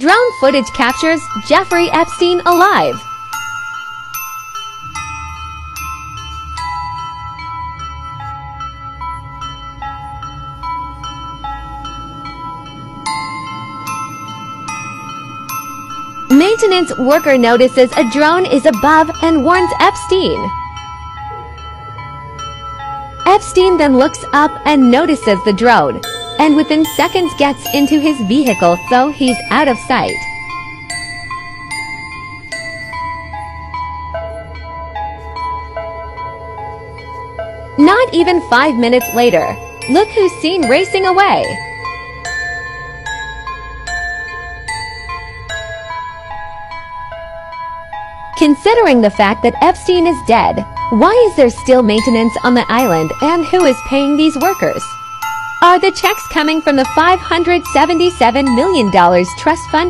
Drone footage captures Jeffrey Epstein alive. Maintenance worker notices a drone is above and warns Epstein. Epstein then looks up and notices the drone, and within seconds gets into his vehicle so he's out of sight. Not even 5 minutes later, look who's seen racing away. Considering the fact that Epstein is dead, why is there still maintenance on the island, and who is paying these workers? Are the checks coming from the $577 million trust fund